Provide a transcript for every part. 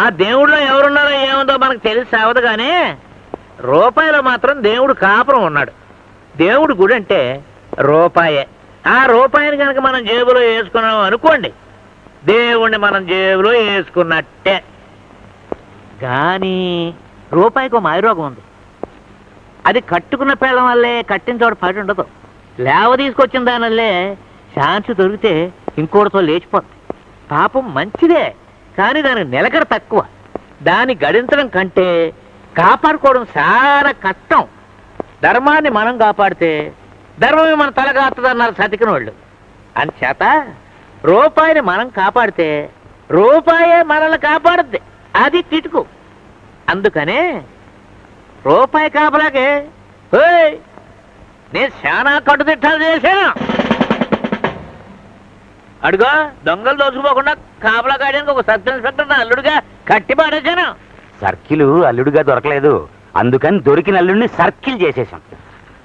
ఆ దేవుడిలో ఎవరున్నారో ఏముందో మనకు తెలిసి సావదు కానీ రూపాయిలో మాత్రం దేవుడు కాపురం ఉన్నాడు. దేవుడు గుడి అంటే రూపాయే. ఆ రూపాయిని కనుక మనం జేబులో వేసుకున్నాం అనుకోండి, దేవుణ్ణి మనం జేబులో వేసుకున్నట్టే. కానీ రూపాయికి ఒక మాయరోగం ఉంది. అది కట్టుకున్న పేళ్ళం వల్లే కట్టిన చోట పడి ఉండదు. లేవ తీసుకొచ్చిన దానివల్లే ఛాన్స్ దొరికితే ఇంకోటితో లేచిపోతుంది. పాపం మంచిదే, కానీ దానికి నిలకడ తక్కువ. దాన్ని గడించడం కంటే కాపాడుకోవడం చాలా కష్టం. ధర్మాన్ని మనం కాపాడితే ధర్మమే మన తలగాత్తదన్నారు సతికిన వాళ్ళు. అంచేత రూపాయిని మనం కాపాడితే రూపాయే మనల్ని కాపాడుద్ది. అది కిటుకు. అందుకనే రూపాయి కాపలాకే నేను చాలా కట్టుదిట్టాలు చేశాను. అడుగో దొంగలు దోచుకుపోకుండా కాపలా కాయడానికి ఒక సబ్ ఇన్స్పెక్టర్ నా అల్లుడుగా కట్టి పాడేశాను. సర్కిల్ అల్లుడుగా దొరకలేదు, అందుకని దొరికిన అల్లుడిని సర్కిల్ చేసేసాం.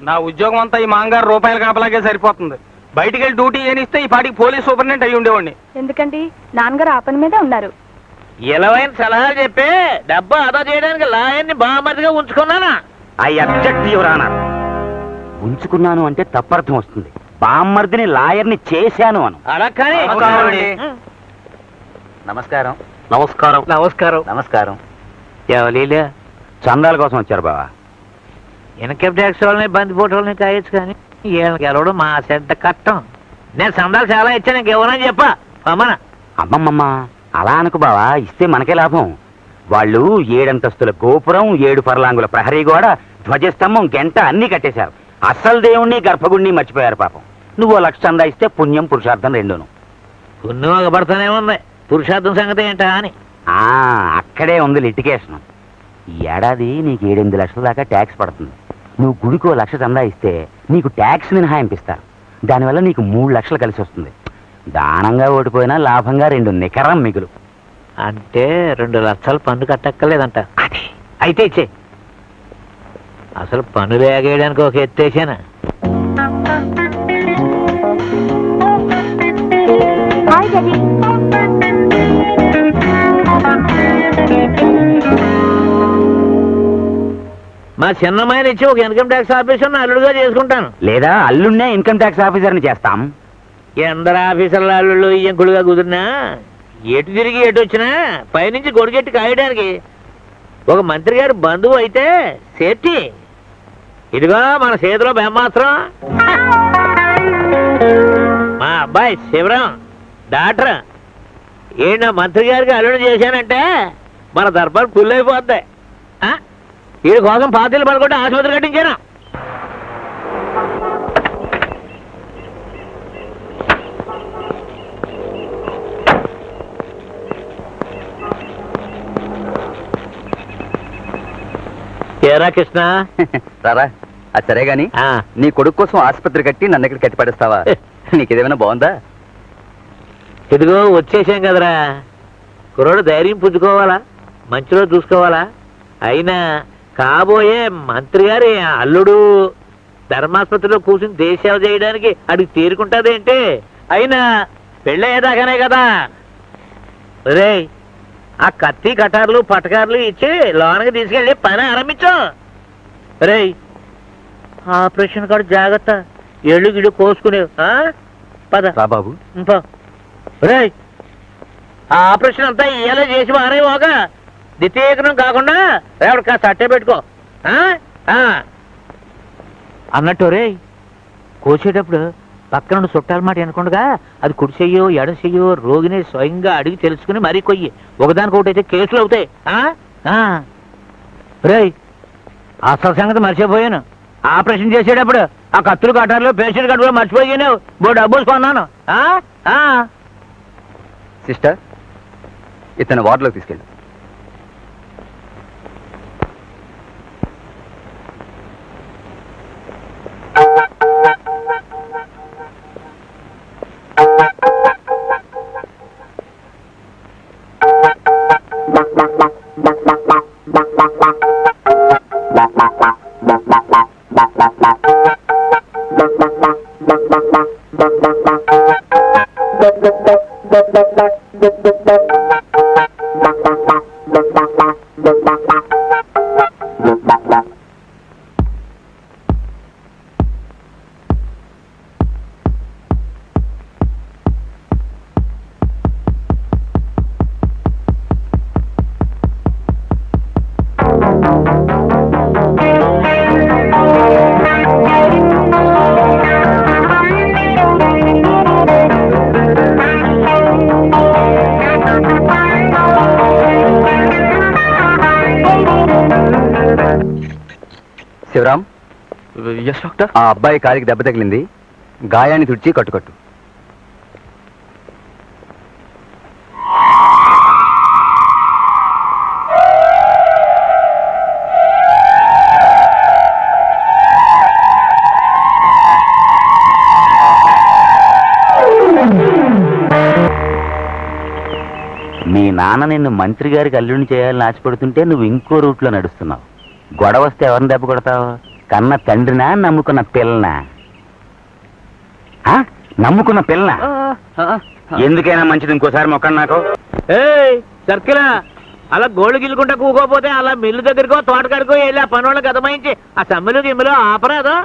నా ఉద్యోగం అంతా ఈ మాంగారు రూపాయల కాపలాగే సరిపోతుంది. బయటికి వెళ్ళి డ్యూటీ ఏనిస్తే ఈ పాటికి పోలీస్ సూపరింటెండెంట్ అయ్యి ఉండేవాడిని. ఎందుకండి నాన్నగారు ఆ పని మీదే ఉన్నారు. ఇలవైన సలహాలు చెప్పి డబ్బు ఆదా చేయడానికి లాయర్ని బామర్దిగా ఉంచుకున్నానా? I object your honour. ఉంచుకున్నాను అంటే తప్పర్థం వస్తుంది. బామ్మర్దిని లాయర్ని చేశాను అను. అలా కానీ నమస్కారం. నమస్కారం. నమస్కారం. నమస్కారం. ఎవలీలే చందాల కోసం వచ్చారు బావా. ఇన్కమ్ ట్యాక్స్ వాళ్ళని బందిపోటు వాళ్ళని కాయచ్చు, కానీ వీళ్ళకి గెలవడం మా చెడ్డ కట్టం. నేను సందాలు చాలా ఇచ్చాను, ఇంకెవరని చెప్పా అమ్మన. అమ్మమ్మమ్మ అలా అనుకు బావా, ఇస్తే మనకే లాభం. వాళ్ళు 7 అంతస్తుల గోపురం, 7 పర్లాంగుల ప్రహరీ గోడ, ధ్వజస్తంభం, గంట అన్నీ కట్టేశారు. అస్సలు దేవుణ్ణి గర్భగుడిని మర్చిపోయారు పాపం. నువ్వు 1 లక్ష చందా ఇస్తే పుణ్యం పురుషార్థం రెండును. పుణ్యం ఒకపడతానే ఉంది, పురుషార్థం సంగతి ఏంటా అని. అక్కడే ఉంది లిటికేషన్. ఈ ఏడాది నీకు 7-8 లక్షల దాకా ట్యాక్స్ పడుతుంది. నువ్వు గుడికో 1 లక్ష చందా ఇస్తే నీకు ట్యాక్స్ మినహాయింపిస్తారు. దానివల్ల నీకు 3 లక్షలు కలిసి వస్తుంది. దానంగా ఓడిపోయినా లాభంగా 2 నికరం మిగులు. అంటే 2 లక్షలు పన్ను కట్టక్కర్లేదంట. అయితే ఇచ్చే. అసలు పన్నులు ఎగేయడానికి ఒక ఎత్తేసానా? మా చిన్నమ్మాయిని ఇచ్చి ఒక ఇన్కమ్ ట్యాక్స్ ఆఫీసర్ అల్లుడుగా చేసుకుంటాను. లేదా అల్లుడినే ఇన్కమ్ ట్యాక్స్ ఆఫీసర్ని చేస్తాం. ఎందరు ఆఫీసర్ల అల్లుళ్ళు ఇంకుడుగా కుదిరినా ఎటు తిరిగి ఎటు వచ్చినా పైనుంచి గొడిగెట్టి కాయడానికి ఒక మంత్రి గారు బంధువు అయితే సేఫ్టీ. ఇదిగో మన చేతిలో బ్రహ్మాస్త్రం. మా అబ్బాయి శివరాం డాక్టర్. నా మంత్రి గారికి అల్లుడు చేశానంటే మన దర్బార్ ఫుల్ అయిపోద్ది. వీడి కోసం పాతీలు పడుకుంటే ఆసుపత్రి కట్టించాను. ఏరా కృష్ణ రారా. అది సరే గాని నీ కొడుకు కోసం ఆసుపత్రి కట్టి నన్ను ఇక్కడ కట్టి పడేస్తావా? నీకేదేమైనా బాగుందా? ఇదిగో వచ్చేసాం కదరా. కుర్రోడు ధైర్యం పుచ్చుకోవాలా, మంచిలో చూసుకోవాలా. అయినా కాబోయే మంత్రి గారి అల్లుడు ధర్మాసుపత్రిలో కూర్చుని దేశసేవ చేయడానికి అడిగి తీరుకుంటాదేంటి? అయినా పెళ్ళయ్యేదాకానే కదా. రే ఆ కత్తి కటార్లు పటకార్లు ఇచ్చి లోనకి తీసుకెళ్ళి పని ఆరంభించు. రే ఆపరేషన్ కాదు, జాగ్రత్త. ఎళ్ళు గిళ్ళు కోసుకునే పద బాబు. రే ఆ ఆపరేషన్ అంతా ఇయ్యాలే చేసి మారేవాగా ద్వితీయకరం కాకుండా రేపటి కాస్త అట్టే పెట్టుకో అన్నట్టు. రే కోసేటప్పుడు పక్కన నుండి చుట్టాల మాట అనుకుండగా అది కుడి చెయ్యో ఎడం చెయ్యో రోగిని స్వయంగా అడిగి తెలుసుకుని మరీ కొయ్యి. ఒకదానికొకటి అయితే కేసులు అవుతాయి. రే అసలు సంగతి మర్చిపోయాను. ఆపరేషన్ చేసేటప్పుడు ఆ కత్తులు కట్టారులో పేషెంట్ కట్టులో మర్చిపోయాను. బో డబ్బులు కొన్నాను. సిస్టర్ ఇతను వార్డులోకి తీసుకెళ్ళు. Yes doctor. ఆ అబ్బాయి కాలికి దెబ్బ తగిలింది, గాయాన్ని తుడిచి కట్టుకట్టు. మీ నాన్న నిన్ను మంత్రి గారికి అల్లుడిని చేయాలని ఆశపడుతుంటే నువ్వు ఇంకో రూట్లో నడుస్తున్నావు. గొడవ వస్తే ఎవరిని దెబ్బ కొడతావు? కన్న తండ్రినా, నమ్ముకున్న పిల్లనా? నమ్ముకున్న పిల్లనా? ఎందుకైనా మంచిది ఇంకోసారి మొక్కండి నాకు. సర్కిలా అలా గోళ్ళు గిల్లుకుంటా కూకోపోతే అలా మిల్లు దగ్గరకో తోటకాడికో వెళ్ళి ఆ పనులను గదమాయించి ఆ సమ్మెలు గిమ్మెలు ఆపరాదు.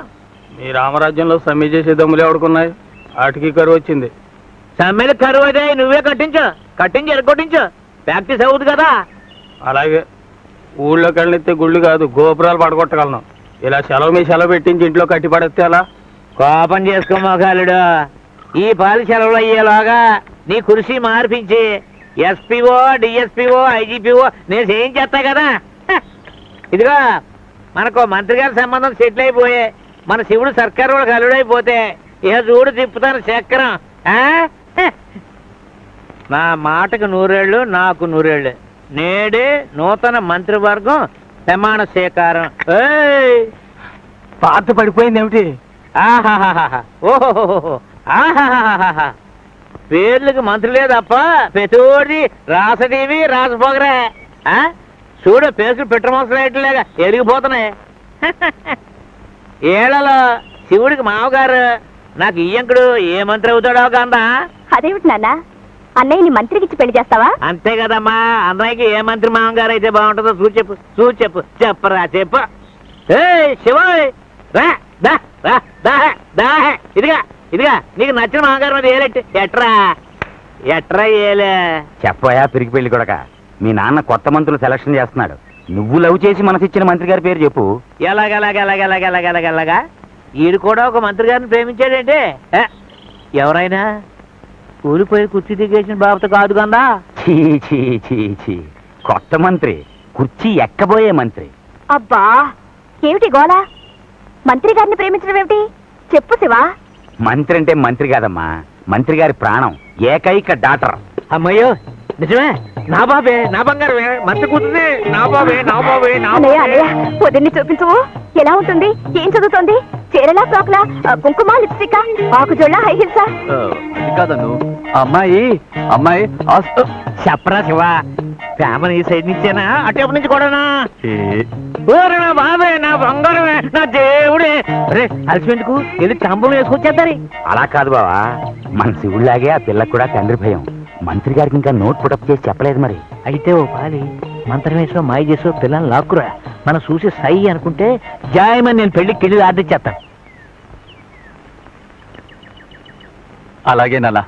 మీ రామరాజ్యంలో సమ్మె చేసే దమ్ములు ఎవడుకున్నాయి? వాటికి కరువు వచ్చింది. సమ్మెలు కరువు అయితే నువ్వే కట్టించి ఎరగొట్టించు. ప్రాక్టీస్ అవుతుంది కదా. అలాగే ఊళ్ళోకి వెళ్ళితే గుళ్ళు కాదు గోపురాలు పడగొట్టగలను. ఇలా సెలవు మీ సెలవు పెట్టించి ఇంట్లో కట్టి పడేస్తే అలా. కోపం చేసుకో మొగాలుడు. ఈ పాలి సెలవులు అయ్యేలాగా నీ కుర్చీ మార్పించి ఎస్పీఓ, డిఎస్పీఓ, ఐజీపీఓ నేను చేయించేస్తా కదా. ఇదిగో మనకు మంత్రి గారి సంబంధం సెటిల్ అయిపోయే మన శివుడు సర్కారు వాళ్ళకి అల్లుడైపోతే ఇక చూడు తిప్పుతాను చక్రం. నా మాటకు 100 ఏళ్ళు, నాకు 100 ఏళ్ళు. నేడే నూతన మంత్రివర్గం ప్రమాణ స్వీకారం. పాత పడిపోయింది ఏమిటి? ఆహాహాహా, ఓహోహోహో, ఆహాహాహా. పేర్లకు మంత్రులే తప్ప ప్రతిోడి రాసటీవి రాసపోగరే. చూడు పేసులు పెట్టమోసలేట్లేగా ఎరిగిపోతున్నాయి. ఏళ్లలో శివుడికి మామగారు నాకు ఇయ్యంకుడు ఏ మంత్రి అవుతాడో కందా. అదేమిటి నాన్న, అన్నయ్యని మంత్రికి ఇచ్చి పెళ్లి చేస్తావా? అంతే కదమ్మా. అన్నయ్యకి ఏ మంత్రి మామగారు అయితే బాగుంటుందో చెప్పరా చెప్పు. శివ రా దా రా దా దా. ఇదిగా నీకు నచ్చిన మామగారు మీద ఏలెట్టు. ఎట్రా ఏలే చెప్పయా పిరికి పెళ్లి కొడక. మీ నాన్న కొత్త మంత్రులు సెలక్షన్ చేస్తున్నాడు. నువ్వు లవ్ చేసి మనసిచ్చిన మంత్రి గారి పేరు చెప్పు. ఎలాగా ఈడు కూడా ఒక మంత్రి గారిని ప్రేమించాడంటే ఎవరైనా కూలిపోయి కుర్చీ దిగేసిన బాబుతో కాదు కదా. చీ కొత్త మంత్రి, కుర్చీ ఎక్కబోయే మంత్రి. అబ్బా ఏమిటి గోళ? మంత్రి గారిని ప్రేమించడం ఏమిటి? చెప్పు శివా. మంత్రి అంటే మంత్రి కాదమ్మా, మంత్రి గారి ప్రాణం, ఏకైక డాక్టర్. అమ్మయ్యో నిజమే. నా బాబే, నా బంగారమే, మంత్రి కూతురే. నా బాబే. పొద్దున్నే చూపించవు. ఎలా ఉంటుంది? ఏం చదువుతోంది? చీరలా, ఫ్రాక్లా, కుంకుమ, లిప్స్టిక్, ఆకుజోళ్ళ, హై హిల్సా? కాదను అమ్మాయి చెప్పరా శివ. ఫ్యామిలీ సైడ్ నుంచేనా అటేపు నుంచి కూడానా? నా బాబే, నా బంగారమే, నా దేవుడే. రే అలసిపెందుకు వెళ్ళి తంబం వేసుకొచ్చేద్దారి. అలా కాదు బావా, మన శివుడిలాగే ఆ పిల్లకు కూడా తండ్రి భయం. మంత్రి గారికి ఇంకా నోట్ పుటప్ చేసి చెప్పలేదు మరి. అయితే ఓ పాలి మంత్రం వేసో మాయ చేసో పిల్లల్ని లాక్కురా. మనం చూసి సై అనుకుంటే జాయమని నేను పెళ్లికి కెళ్ళి ఆర్డర్ చేస్తాను. అలాగే నలా.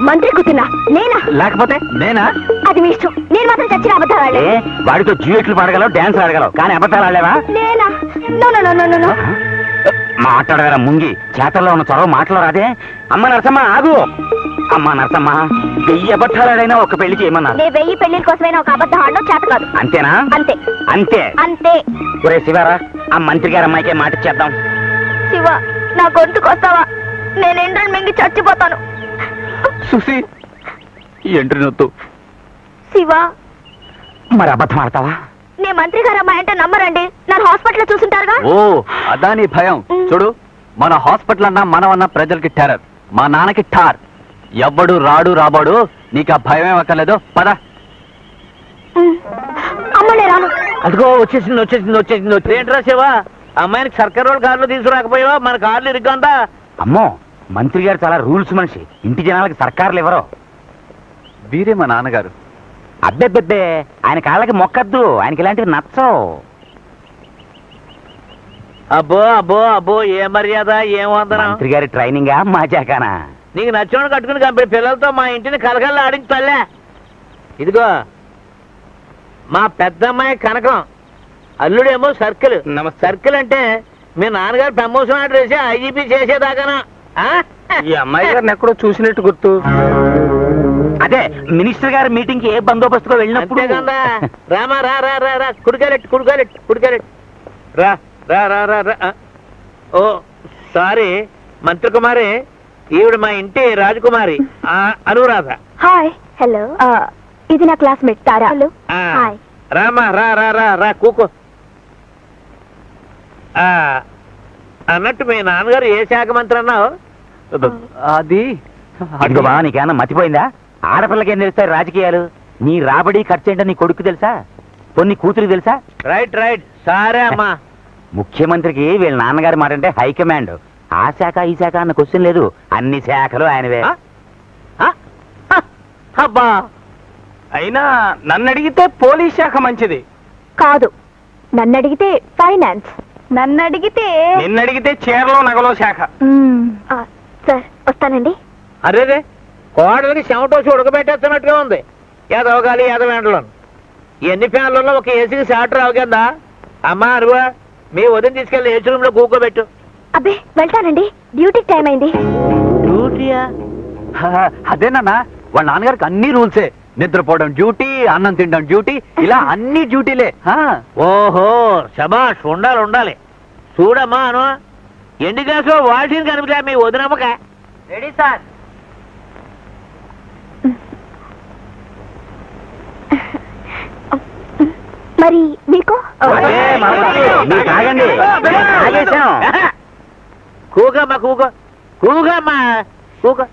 మంత్రి కూతున్నా నేనా? లేకపోతే నేనా? అది మీ ఇష్టం. నేను మాత్రం చచ్చిన అబద్ధాలు వాడితో డ్యూయెట్లు పాడగలవు, డాన్స్ ఆడగలవు, కానీ అబద్ధాలు ఆడలేవా? నేనా? నో. మాట్లాడగల ముంగి చేతల్లో ఉన్న చొరవ మాట్లాడరాదే. అమ్మ నరసమ్మ ఆగు. అమ్మ నరసమ్మ, 1000 అబద్ధాలైనా ఒక పెళ్లి చేయమన్నారు. 1000 పెళ్లి కోసమైనా ఒక అబద్ధం ఆడడం చేత కాదు. అంతేనా? అంతే. ఒరే శివారా, ఆ మంత్రి గారి అమ్మాయికే మాట ఇచ్చేద్దాం. శివ, నా గొంతుకు వస్తావా? నేను ఎండ్రని మింగి చచ్చిపోతాను. సుసి ఎంట్రీ నొత్తు. శివ, మరి అబద్ధం ఆడతావా? నే మంత్రి గారు అమ్మాయి అంటే నమ్మరండి. నన్ను హాస్పిటల్ చూసుంటారుగా. ఓ అదా నీ భయం. చూడు, మన హాస్పిటల్ అన్నా మనమన్నా ప్రజలకి టెర్రర్, మా నాన్నకి ఠార్. ఎవ్వడు రాడు రాబాడు, నీకు ఆ భయం ఏమక్కర్లేదు. పద. అమ్మలే రాను. అదిగో వచ్చేసింది. ఏంట్రా శివ, అమ్మాయికి సర్కారు వాళ్ళ కార్లు తీసుకురాకపోయావా? మన కార్లు ఇరుగ్గా. అమ్మో, మంత్రి గారు చాలా రూల్స్ మనిషి. ఇంటి జనాలకి సర్కారులు ఎవరో. వీరే మా నాన్నగారు. అబ్బెబ్బెబ్బే, ఆయన కాళ్ళకి మొక్కద్దు, ఆయనకి ఇలాంటివి నచ్చవు. అబ్బో ఏ మర్యాద, ఏం వందనం. మంత్రి గారి ట్రైనింగా మాజాకానా? నీకు నచ్చినోడు కట్టుకుని కంపెనీ పిల్లలతో మా ఇంటిని కలకల్లా ఆడించి తల్లే. ఇదిగో మా పెద్దమ్మాయి కనకం, అల్లుడేమో సర్కిల్. సర్కిల్ అంటే మీ నాన్నగారు ప్రమోషన్ ఆర్డర్ వేసి ఐజీపీ చేసేదాకానా? ఈ అమ్మాయి గారిని ఎక్కడో చూసినట్టు గుర్తు. అదే మినిస్టర్ గారి మీటింగ్ కి ఏ బందోబస్తుగా వెళ్ళినప్పుడు. రామా రా కుడికాలెట్టు రా. రా రా రా రా. ఓ సారీ మంత్రి కుమారి, ఈవిడ మా ఇంటి రాజకుమారి అనురాధ. హాయ్. హలో. ఇది నా క్లాస్మేట్ తారా. హలో. ఆ, హాయ్. రామా రా రా రా రా కూకో. అన్నట్టు మీ నాన్నగారు ఏ శాఖ మంత్రి అన్నావు? అది అదిగో బా, నీకేమన్నా మర్చిపోయిందా? ఆడపిల్లకి ఏం తెలుస్తాయి రాజకీయాలు? నీ రాబడి ఖర్చు ఏంటో నీ కొడుకు తెలుసా? కొన్ని కూతురు తెలుసా? రైట్ రైట్, సరే అమ్మా. ముఖ్యమంత్రికి వీళ్ళ నాన్నగారి మాట అంటే హైకమాండ్. ఆ శాఖ ఈ శాఖ అన్న క్వశ్చన్ లేదు, అన్ని శాఖలు ఆయనవే. అబ్బా, అయినా నన్ను అడిగితే పోలీస్ శాఖ మంచిది. కాదు, నన్ను అడిగితే ఫైనాన్స్. నన్ను అడిగితే నిన్ను అడిగితే చీరలో నగలో శాఖ. సార్ వస్తానండి. అరేరే, కోడలికి చెమటోసి ఉడకబెట్టేస్తున్నట్టుగా ఉంది. ఎదవగాలి ఎదవేంటలో ఎన్ని ఫ్యాన్లలో ఒక ఏసీకి షార్ట్ రావు కదా. అమ్మా అరువా, మీ వదిన తీసుకెళ్ళి ఏసీ రూమ్ లో కూకోబెట్టు. అబ్బే వెళ్తానండి, డ్యూటీకి టైం అయింది. డ్యూటీయా? అదేనన్నా వాళ్ళ నాన్నగారికి అన్ని రూల్సే. నిద్రపోవడం డ్యూటీ, అన్నం తినడం డ్యూటీ, ఇలా అన్ని డ్యూటీలే. ఓహో శబాష్, ఉండాలి ఉండాలి. చూడమ్మా అను, ఎండి గ్లాసు వాషింగ్ కనిపించా మీ వదినమ్మక. Ready sir. మరి మీకు తాగండి, తాగేశాం. కూకమ్మా కూకో, కూకమ్మా కూకో.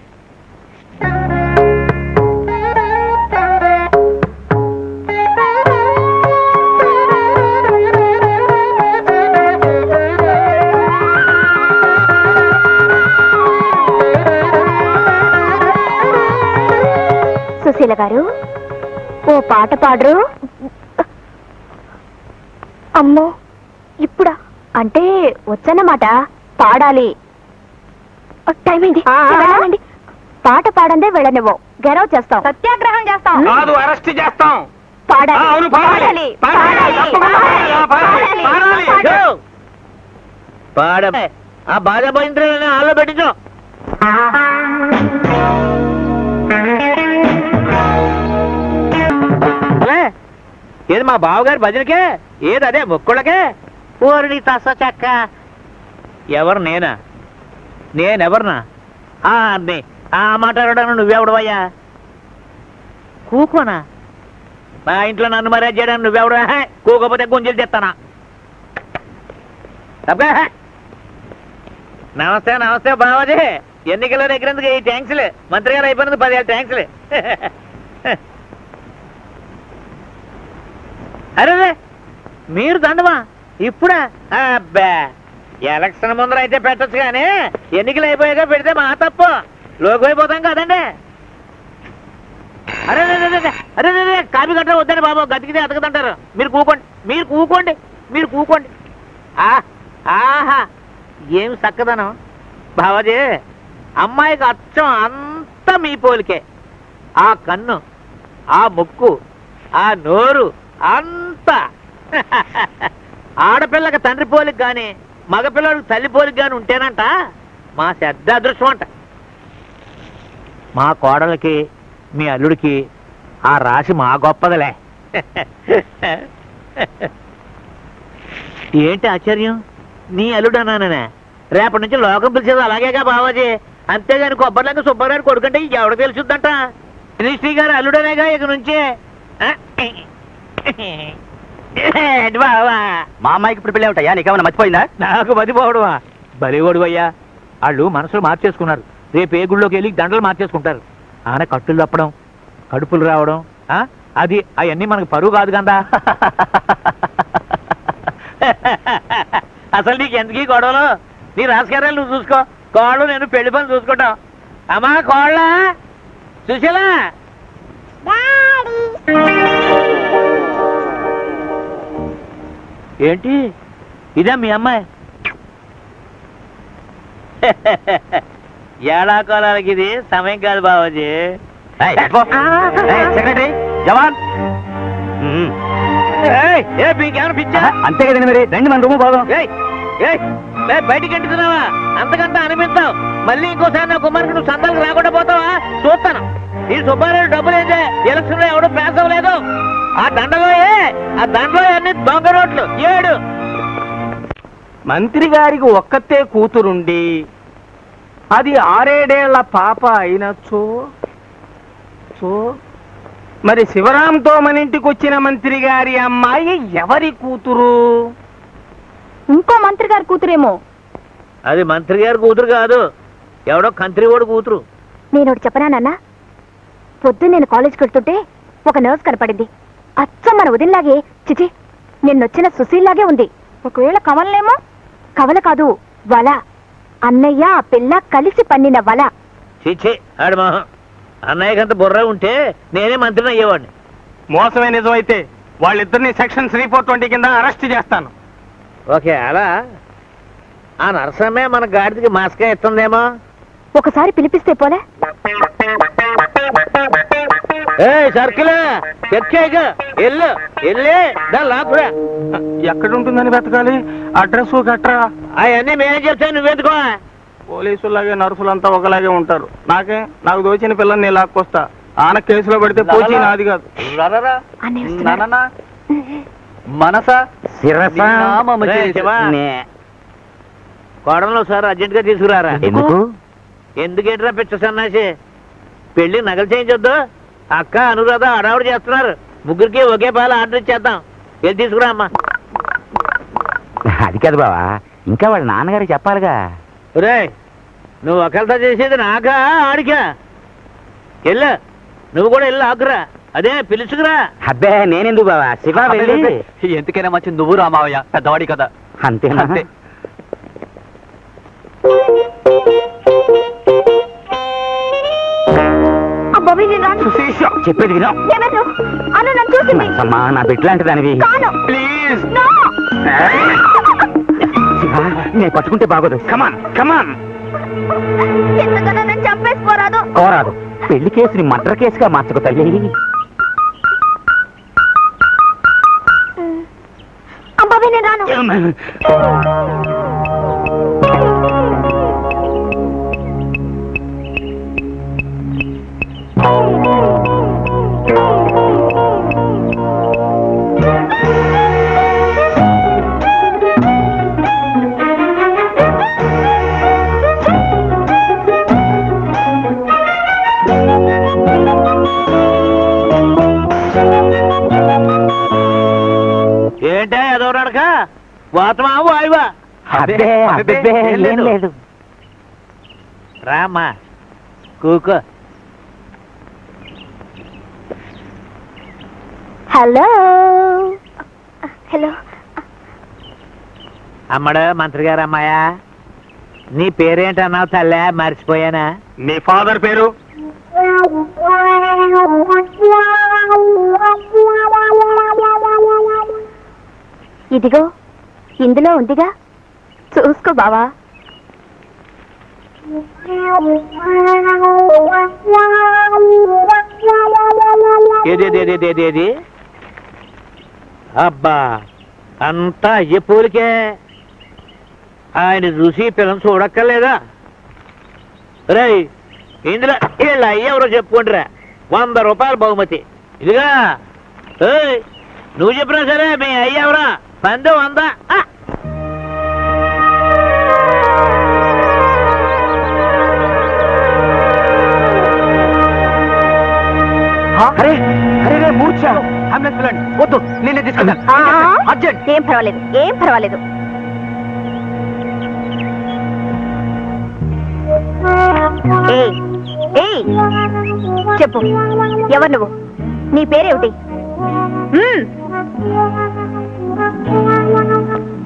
సుశీల గారు, ఓ పాట పాడరు? అమ్మో, ఇప్పుడా? అంటే వచ్చన్నమాట, పాడాలి. టైం అయింది, వెళ్ళాలండి. పాట పాడందే వెళ్ళనివ్వం, గెరవ్ చేస్తాం, సత్యాగ్రహం చేస్తాం. కాదు, అరెస్ట్ చేస్తాం. పాడాలి, అవును, పాడాలి. పాడ ఆ బాధ పోయిందని హాల్లో పెట్టించు. ఏది మా బావగారి భజనకే? ఏది అదే మొక్కులకే? ఓరి తస చెక్క. ఎవరు నేనా? నేనెవరినా? ఆ మాట్లాడడానికి నువ్వెవడవయ్యా? కూకోనా? మా ఇంట్లో నన్ను మర్యాద చేయడానికి నువ్వెవడా? కూకోపోతే గుంజలు తెస్తానా? అబ్బా, నమస్తే నమస్తే బావాజీ. ఎన్నికల్లో దగ్గరందుకు ఈ ట్యాంక్స్లే. మంత్రి గారు అయిపోయినందుకు 10 ట్యాంక్స్లే. అరే మీరు దండమా ఇప్పుడా? అబ్బా, ఎలక్షన్ ముందర అయితే పెట్టచ్చు కానీ ఎన్నికలు అయిపోయాక పెడితే మా తప్పు. లోకి అయిపోతాం కదండి. అరే అరే అరే, కాపీ గట్ట వద్దండి బాబు, గతికితే అతకదంటారు. మీరు కూకోండి, మీరు కూకోండి, మీరు కూకోండి. ఆహా, ఏం చక్కదనం బావాజీ. అమ్మాయికి అచ్చం అంతా మీ పోలికే. ఆ కన్ను, ఆ ముక్కు, ఆ నోరు అంతా. ఆడపిల్లకి తండ్రి పోలికి కానీ మగపిల్లలకు తల్లి పోలికి కానీ ఉంటేనంట మా పెద్ద అదృష్టం అంట. మా కోడలకి మీ అల్లుడికి ఆ రాశి మా గొప్పదలే. ఏంటి ఆశ్చర్యం? నీ అల్లుడు అన్నానే, రేపటి నుంచి లోకం పిలిచేది అలాగేగా బావాజీ. అంతేగాని కొబ్బరిలాగా సుబ్బారావు కొడుకంటే ఎవడ తెలుసుద్దంట. శ్రీ గారు అల్లుడనేగా ఇక నుంచే. బావా, మా అమ్మాయికి ఇప్పుడు పెళ్ళి ఉంటాయా? నీకేమన్నా మర్చిపోయిందా? నాకు మతిపోవడమా? బలిగోడు అయ్యా. వాళ్ళు మనసులు మార్చేసుకున్నారు. రేపు ఏ గుళ్ళోకి వెళ్ళి దండలు మార్చేసుకుంటారు. ఆన కట్టులు తప్పడం, కడుపులు రావడం, అది అవన్నీ మనకు పరువు కాదు కదా. అసలు నీకు ఎందుకు ఈ గొడవలు? నీ రాజకీయాలు నువ్వు చూసుకో, కోళ్ళు నేను పెళ్లి పని చూసుకుంటాం. అమ్మా కోళ్ళ సుశీలా, ఏంటి ఇదే మీ అమ్మాయి? ఏడాకోలాలకి ఇది సమయం కాదు బావాజీ. సెక్రటరీ జవాన్, మీకేమైనా పిచ్చా? అంతే కదండి మరి. రండి మన రూము పోదాం. బయటికి ఎంటుతున్నావా? అంతకంతా అనిపిస్తావు. మళ్ళీ ఇంకోసారి నా కుమార్కి నువ్వు సందాలకు రాకుండా పోతావా? చూస్తాను. ఈ సుబ్బారావు డబ్బులు ఏంటే ఎలక్షన్ లో ఎవడో పాస్ అవ్వలేదు. ఆ దండలో అన్ని దొంగ రోడ్లు 7. మంత్రి గారికి ఒక్కతే కూతురుండి అది 6-7 ఏళ్ల పాప అయినచ్చో మరి శివరాంతో మన ఇంటికి వచ్చిన మంత్రి గారి అమ్మాయి ఎవరి కూతురు? ఇంకో మంత్రి గారి కూతురేమో. అది మంత్రి గారి కూతురు కాదు, ఎవడో కంత్రి ఓడి కూతురు. నేను ఒకటి చెప్పనా నాన్న? పొద్దున్న నేను కాలేజ్కి వెళ్తుంటే ఒక నర్స్ కనపడింది. అచ్చం మన ఉదయంలాగే, చిచి నిన్నొచ్చిన సుశీల్లాగే ఉంది. ఒకవేళ కవలనేమో? కవల కాదు, వల. అన్నయ్య ఆ పిల్ల కలిసి పన్నిన వల. చీచే ఆడు మొహం. అన్నయ్యకంత బుర్ర ఉంటే నేనే మంత్రిని అయ్యేవాడిని. మోసమే నిజమైతే వాళ్ళిద్దరిని సెక్షన్ 3/420 కింద అరెస్ట్ చేస్తాను. ఓకే, అలా ఆ నరసమ్మే మన గాడికి మాస్కా ఇస్తుందేమో. ఒకసారి పిలిపిస్తే పోలే? సర్కిల్ ఎల్లు ఎల్లే లాక్కురా. ఎక్కడుంటుందని వెతకాలి? అడ్రస్ గట్రా అవన్నీ మేమే చెప్తాను, నువ్వెందుకో. పోలీసులాగే నర్సులంతా ఒకలాగే ఉంటారు. నాకు దోచిన పిల్లని నేను లాక్కొస్తా. ఆన కేసులో పడితే పోచి నాది కాదు. మనసా కోడంలో సార్ అర్జెంట్ గా తీసుకురారా. ఎందుకేంట్రా పిచ్చ సన్నాసి? పెళ్లి నగలు చేయించొద్దు. అక్క అనురాధ అడావుడు చేస్తున్నారు. ముగ్గురికి ఒకే పాలు ఆర్డర్ ఇచ్చేద్దాం. వెళ్ళి తీసుకురా అమ్మా. అది కాదు బావా, ఇంకా వాళ్ళ నాన్నగారికి చెప్పాలిగా. రే, నువ్వు ఒకరితో చేసేది నాకా ఆడికా? వెళ్ళు, నువ్వు కూడా వెళ్ళి ఆకురా. అదే పిలుచుకురా. అబ్బే నేనెందుకు బావా, శివ వెళ్ళి. ఎందుకైనా మంచి నువ్వు రామావయ్య, పెద్దవాడి కదా. అంతేనా? చెప్పేది విను. నా బిడ్డలాంటి దానివి. నేను పట్టుకుంటే బాగోదు. కమాన్ కమాన్. కోరాదు. పెళ్లి కేసుని మర్డర్ కేసుగా మార్చుకో తల్లి. ఏంటే ఎదవరాడక? వాతమా వాయువా? ఏం లేదు. రామ్మా కూకో. Hello hello. అమ్మడు మంత్రి గారు అమ్మాయా, నీ పేరేంటన్నావు తల్లే? మర్చిపోయానా? నీ ఫాదర్ పేరు? ఇదిగో ఇందులో ఉందిగా, చూసుకో బావా. ఏది? అబ్బా, అంతా అయ్యే పూలికే. ఆయన చూసి పిల్లలు చూడక్కర్లేదా? రై, ఇందులో వీళ్ళ అయ్యెవరో చెప్పుకుంటారా. 100 రూపాయలు బహుమతి. ఇదిగా నువ్వు చెప్పినా సరే మీ అయ్యెవరా? 100. అరే అరే మూర్ఛ. అంబులెన్స్ పిల్లండి. వద్దు, నేనే తీసుకెళ్తాను. అర్జెంట్. ఏం పర్వాలేదు, ఏం పర్వాలేదు. చెప్పు, ఎవరు నువ్వు? నీ పేరేమిటి?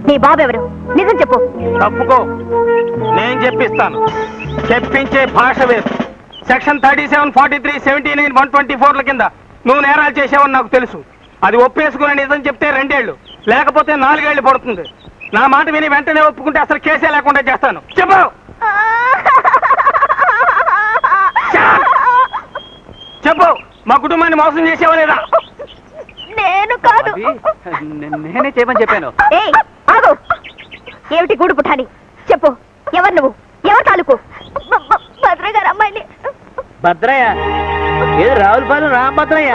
నీ బాబు ఎవరు? నిజం చెప్పు. తప్పుకో, నేను చెప్పిస్తాను. చెప్పించే భాష వేరు. సెక్షన్ 37, 43, 79, 124 కింద నువ్వు నేరాలు చేసావని నాకు తెలుసు. అది ఒప్పేసుకుని నిజం చెప్తే 2 ఏళ్ళు, లేకపోతే 4 ఏళ్ళు పడుతుంది. నా మాట విని వెంటనే ఒప్పుకుంటే అసలు కేసే లేకుండా చేస్తాను. చెప్పు. చెప్పు, మా కుటుంబాన్ని మోసం చేసావా లేదా? నేను కాదు. నేనే చేయమని చెప్పాను. ఆగు. ఏమిటి గూడు పుఠాని? చెప్పు, ఎవరు నువ్వు? ఎవరు తాలూకు? భద్రయ్య గారు అమ్మాయిని. భద్రయ్య? ఏది రావులపాలెం రామభద్రయ్య?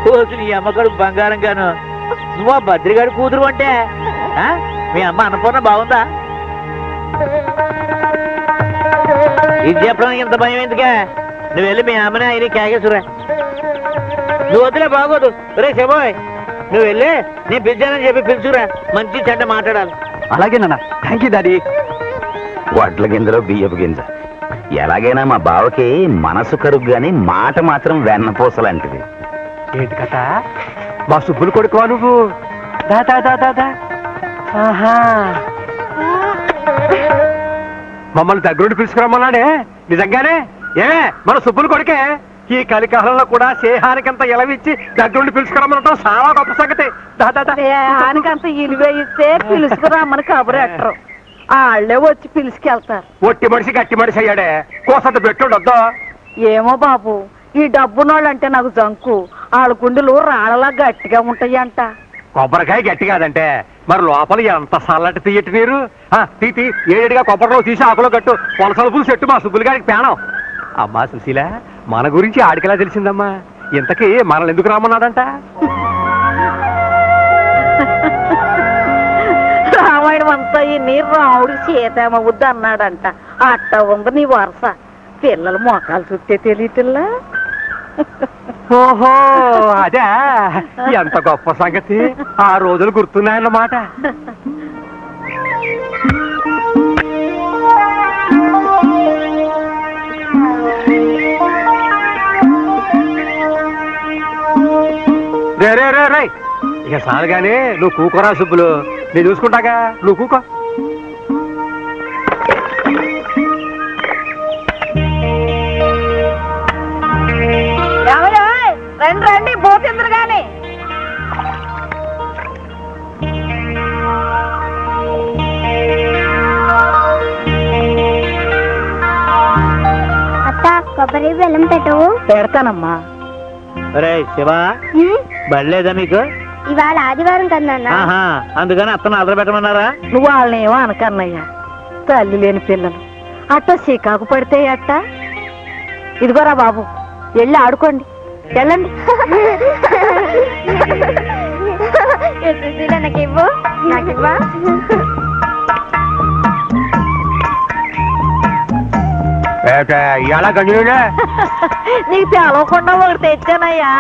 రోజు నీ అమ్మగారు బంగారం గాను. నువ్వు ఆ భద్రగాడి కూతురు అంటే మీ అమ్మ అన్నపూర్ణ బాగుందా? ఇది చెప్పడానికి ఇంత భయం ఎందుకే? నువ్వు వెళ్ళి మీ అమ్మని ఆయన కేకేసురా. నువ్వు వదిలే బాగోదు. రే శివోయ్, నువ్వు వెళ్ళి నేను పిలిచానని చెప్పి పిలుచురా. మంచి చెడ్డ మాట్లాడాలి. అలాగే నాన్న. Thank you daddy. వడ్ల గింజలో బియ్యపు గింజ. ఎలాగైనా మా బావకి మనసు కరుగు గాని మాట మాత్రం వెన్నపూసలాంటిది. ఏంటి కథ? మా సుబ్బులు కొడుకువా నువ్వు? దా. ఆహా, మమ్మల్ని దగ్గరుండి పిలుచుకురమ్మన్నాడే. నిజంగానే? ఏమే మన సుబ్బులు కొడుకే? ఈ కలికాలంలో కూడా స్నేహానికంత ఎలవిచ్చి దగ్గరుండి పిలుచుకురమ్మనటం చాలా గొప్ప సంగతి. స్నేహానికంత ఇలువ ఇస్తే పిలుచుకురామని కబురెట్టరు, వాళ్ళే వచ్చి పిలుచుకెళ్తారు. ఒట్టి మనిషి గట్టి మనిషి అయ్యాడే. కోసంత పెట్టుండొద్దా? ఏమో బాబు, ఈ డబ్బునోళ్ళంటే నాకు జంకు. వాళ్ళ గుండెలు రాళ్ళలా గట్టిగా ఉంటాయంట. కొబ్బరికాయ గట్టి కాదంటే మరి లోపల ఎంత చల్లటి తీయటి నీరు. తీ ఏడుగా కొబ్బరిలో తీసి ఆకులో కట్టు. పొలసల పులుసు చెట్టు మా సుబ్బులు గారికి పేణం. అమ్మా సుశీల, మన గురించి ఆడికెలా తెలిసిందమ్మా? ఇంతకీ మనల్ని ఎందుకు రమ్మన్నాడంట? రామాయణం అంతా ఈ నీరు రాముడికి సీతేమవుద్ది అన్నాడంట. అట్ట ఉంది నీ వరుస. పిల్లలు మోకాలు చుట్టే తెలియటిల్లా. ఓహో, అదే ఎంత గొప్ప సంగతి. ఆ రోజులు గుర్తున్నాయన్నమాట. రే ఇక సాలుగానే నువ్వు కూకోరా సుబ్బులు. నేను చూసుకుంటాగా, నువ్వు కూకో. రండి పోతిందరు గాని. అత్త, కొబ్బరి బెల్లం పెట్టవు. పెడతానమ్మా. రే శివ, బళ్ళేదా మీకు? ఇవాళ ఆదివారం కదా. అందుకని అత్తను అదర పెట్టమన్నారా? నువ్వు వాళ్ళని ఏమో అనకన్నయ్యా. తల్లి లేని పిల్లలు అట్ట చికాకు పడితే అట్ట. ఇదిగోరా బాబు, వెళ్ళి ఆడుకోండి. వెళ్ళండి. నాకివ్వు, నాకివ్వా. ఎలా గంజులే నీకు తెలవకుండా ఒకటి తెచ్చానయ్యా.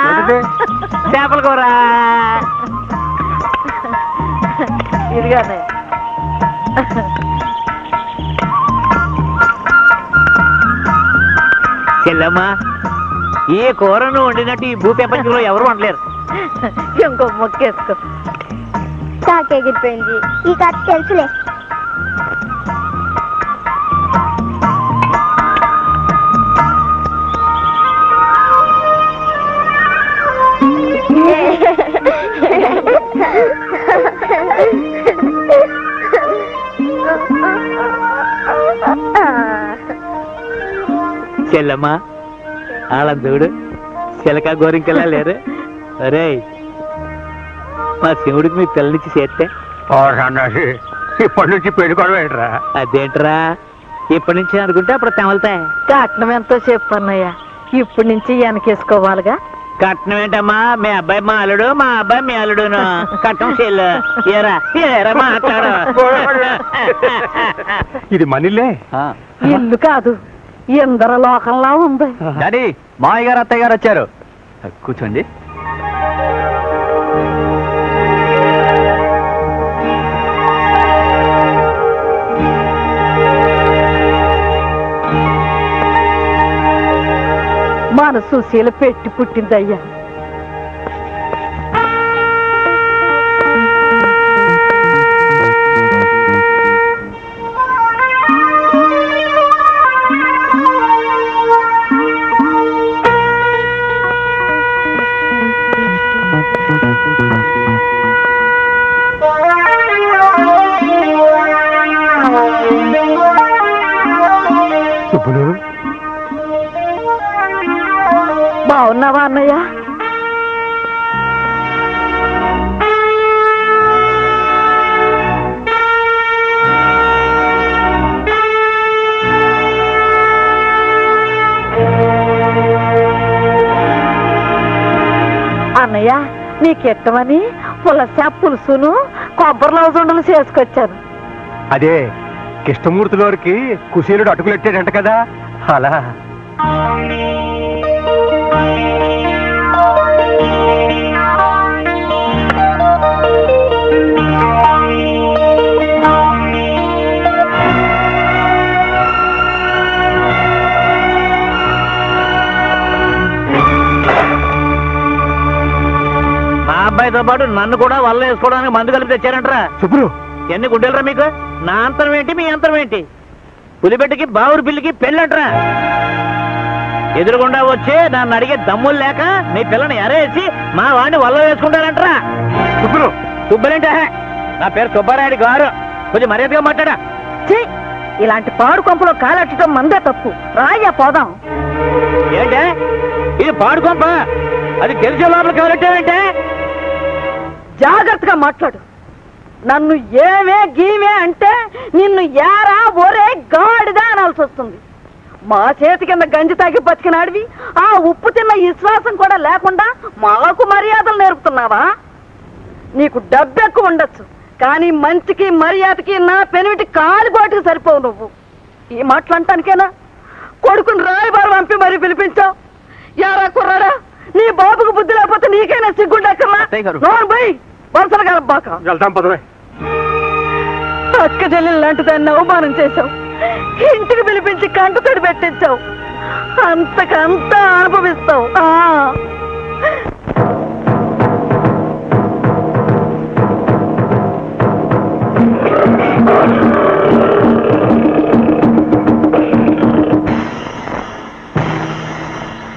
చేపల కూర. ఇదిగానే. చెల్లమ్మా, ఈ కూరను వండినట్టు ఈ భూప్రపంచంలో ఎవరు వండలేరు. ఇంకో మొక్కేసుకో. తాకెగిరిపోయింది. ఈ కథ తెలుసులే. చెల్లమ్మా, వాళ్ళని చూడు, చిలక గోరింకలా లేరు. అరే, మా శివుడికి మీ పిల్లనిచ్చి చేస్తే ఇప్పటి నుంచి పెళ్ళికోవడం ఏంట్రా? అదేంట్రా, ఇప్పటి నుంచి అనుకుంటే అప్పుడు తెమలుతాయి. కట్నం ఎంతో చెప్పన్నయ్యా. ఇప్పటి నుంచి వెనకేసుకోవాలిగా. కట్నం ఏంటమ్మా? మీ అబ్బాయి మా అల్లుడు, మా అబ్బాయి మీ అల్లుడును. కట్నం చెల్లు. ఏరా మాట్లాడు. ఇది మనిల్లే. ఇల్లు కాదు, ఇంద్రలోకంలా ఉంది. డాడీ, మామయ్య గారు అత్తయ్య గారు వచ్చారు. కూర్చోండి. మన సుశీల పెట్టి పుట్టిందయ్యా. సుబ్బులు, బాగున్నావా అన్నయ్య? అన్నయ్య, నీకెట్టమని పులస పులుసును కొబ్బరి లవసుండలు చేసుకొచ్చాను. అదే కృష్ణమూర్తి గారికి కుశీలుడు అటుకులెట్టాడంట కదా, అలా. మా అబ్బాయితో పాటు నన్ను కూడా వల్ల వేసుకోవడానికి మందు కలిపి తెచ్చారంటరా. సుబ్రు, ఎన్ని గుడ్డెలరా మీకు? నా అంతరం ఏంటి, మీ అంతరం ఏంటి? పులిబెట్టికి బావురు పిల్లికి పెళ్ళంటరా. ఎదురుగుండా వచ్చి నన్ను అడిగే దమ్ములు లేక మీ పిల్లని ఎరేసి మా వాడిని వల్ల వేసుకుంటారంటరా. సుబ్రు, సుబ్బలేంటే? నా పేరు సుబ్బారాయుడు గారు, కొంచెం మర్యాదగా మాట్లాడా. ఇలాంటి పాడు కొంపలో కాలెట్టడం మందే తప్పు. రాయ్యా పోదాం. ఏంటే ఇది పాడుకోంప? అది తెలిసే లోపల కావాలంటే జాగ్రత్తగా మాట్లాడు. నన్ను ఏమే గీమే అంటే నిన్ను యారా ఒరే గాడిదా అనాల్సి వస్తుంది. మా చేతి కింద గంజి తాగి బతికినాడివి ఆ ఉప్పు తిన్న విశ్వాసం కూడా లేకుండా మాకు మర్యాదలు నేర్పుతున్నావా? నీకు డబ్బెక్కువ ఉండొచ్చు, కానీ మంచికి మర్యాదకి నా పెనిమిటి కాలిగోటికి సరిపోవు. నువ్వు ఈ మాటలు అంటానికేనా కొడుకుని రాయబారు పంపి మరీ పిలిపించావు? యారా కుర్రాడా, నీ బాబుకు బుద్ధి లేకపోతే నీకైనా సిగ్గుండక్కర్లా? పోయి వరుసలు కలబాక. వెళ్తాం పదవే. అక్క చెల్లెలు లాంటి దాన్ని అవమానం చేశావు, ఇంటికి పిలిపించి కంటతడి పెట్టించావు, అంతకంతా అనుభవిస్తావు.